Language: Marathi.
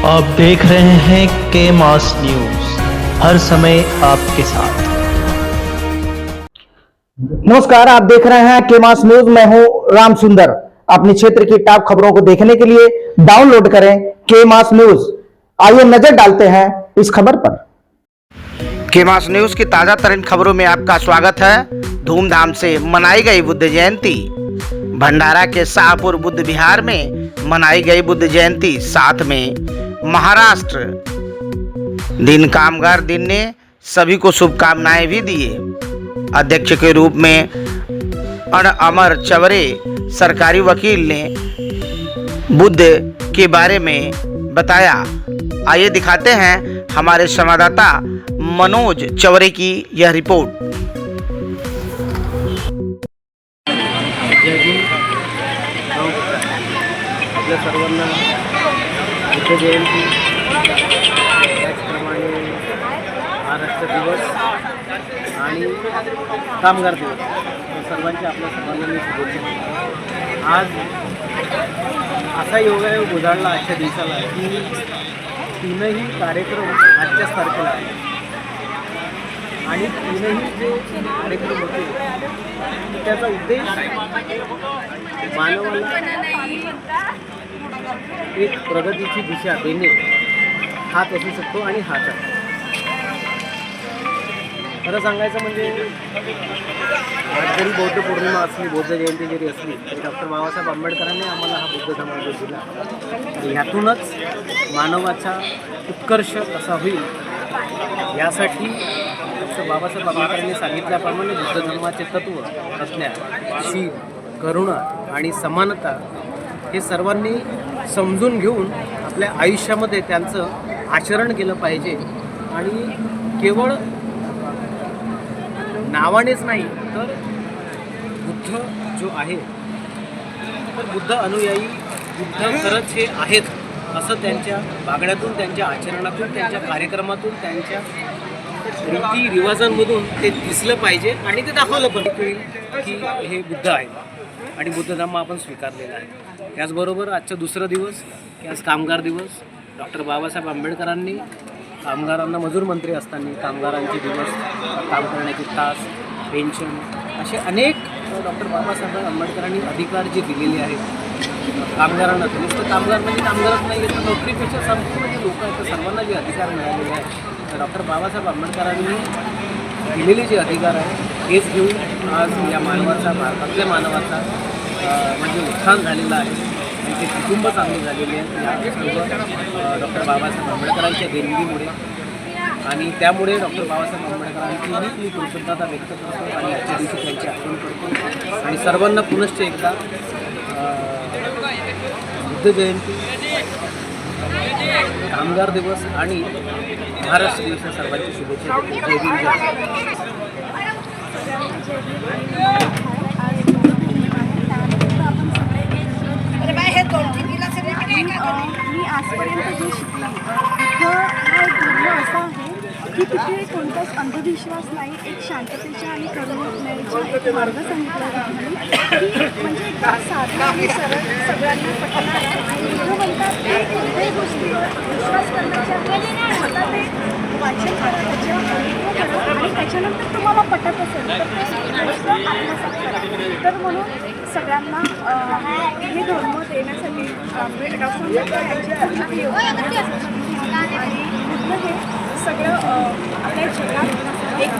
आप देख रहे हैं के मास न्यूज, हर समय आपके साथ। नमस्कार, आप देख रहे हैं के मास न्यूज। मैं हूं राम सुंदर। अपने क्षेत्र की टॉप खबरों को देखने के लिए डाउनलोड करें के मास न्यूज। आइए नजर डालते हैं इस खबर पर। के मास न्यूज की ताजा तरीन खबरों में आपका स्वागत है। धूमधाम से मनाई गई बुद्ध जयंती। भंडारा के शाहपुर बुद्ध विहार में मनाई गई बुद्ध जयंती। साथ में महाराष्ट्र दिन कामगार दिन ने सभी को शुभकामनाएं भी दिए। अध्यक्ष के रूप में अमर चवरे सरकारी वकील ने बुद्ध के बारे में बताया। आइए दिखाते हैं हमारे संवाददाता मनोज चवरे की यह रिपोर्ट। आपल्या सर्वांना बुद्ध जयंती, त्याचप्रमाणे महाराष्ट्र दिवस आणि कामगार दिवस या सर्वांच्या आपल्या सर्वांना मी शुभेच्छा। आज असा योगायोग उजाडला आजच्या दिवसाला की तीनही कार्यक्रम आजच्याच तारखेला आहे आणि तीनही जे कार्यक्रम होते त्याचा उद्देश मानवाला एक प्रगतीची दिशा देणे हाच असू शकतो आणि हाच आहे। खरं सांगायचं म्हणजे आज जरी बौद्ध पौर्णिमा असली, बौद्ध जयंती जरी असली तरी डॉक्टर बाबासाहेब आंबेडकरांनी आम्हाला हा बुद्ध समाज दिला आणि ह्यातूनच मानवाचा उत्कर्ष कसा होईल यासाठी डॉक्टर बाबासाहेब आंबेडकरांनी सांगितल्याप्रमाणे बुद्ध धर्माचे तत्त्व प्रज्ञा, शील, करुणा आणि समानता हे सर्वांनी समजून घेऊन आपल्या आयुष्यामध्ये त्यांचं आचरण केलं पाहिजे आणि केवळ नावानेच नाही तर बुद्ध जो आहे तर बुद्ध अनुयायी बुद्ध खरंच हे आहेत असं त्यांच्या वागण्यातून, त्यांच्या आचरणातून, त्यांच्या कार्यक्रमातून, त्यांच्या रीतिरिवाजांमधून ते दिसलं पाहिजे आणि ते दाखवलं पाहिजे की हे बुद्ध आहे आणि बुद्ध धर्म आपण स्वीकारलेला आहे। त्याचबरोबर आजचा दुसरा दिवस की आज कामगार दिवस। डॉक्टर बाबासाहेब आंबेडकरांनी कामगारांना मजूर मंत्री असताना कामगारांचे दिवस, काम करण्याचे तास, पेन्शन असे अनेक डॉक्टर बाबासाहेब आंबेडकरांनी अधिकार जे दिलेले आहेत कामगारांना, नुसतं कामगार म्हणजे कामगारच नाही तर नोकरीपेक्षा संपूर्ण जे लोक आहेत तर सर्वांना जे अधिकार मिळालेले आहेत तर डॉक्टर बाबासाहेब आंबेडकरांनी दिलेले जे अधिकार आहे हेच घेऊन आज या मानवाचा, भारतातल्या मानवाचा म्हणजे उत्थान झालेलं आहे। त्यांचे कुटुंब चांगले झालेले आहेत या सर्व डॉक्टर बाबासाहेब आंबेडकरांच्या देणगीमुळे आणि त्यामुळे डॉक्टर बाबासाहेब आंबेडकरांची मी कृतज्ञता व्यक्त करतो आणि आजच्या दिवशी त्यांची आठवण करतो आणि सर्वांना पुनश्च एकदा बुद्ध जयंती, कामगार दिवस आणि महाराष्ट्र दिवस सर्वांची शुभेच्छा देतो। जय हिंद, जय मी आजपर्यंत जे शिकले तिथं हा एक धर्म असा आहे की तिथे कोणताच अंधविश्वास नाही, एक शांततेच्या आणि करुणेचा एक मार्ग सांगितला जातो की म्हणजे एकदम साधा आणि सरळ सगळ्यांना पटणारा जो म्हणतात ते कोणत्याही गोष्टीवर विश्वास करण्याच्या आता ते वाचन करा, त्याच्यावर अनुभव करा आणि त्याच्यानंतर तुम्हाला पटत असेल तर ते गोष्ट आत्मसात करा। तर म्हणून सगळ्यांना हे धर्म देण्यासाठी डॉक्टर आंबेडकर यांची आणि बुद्ध हे सगळं आपल्या जगात एक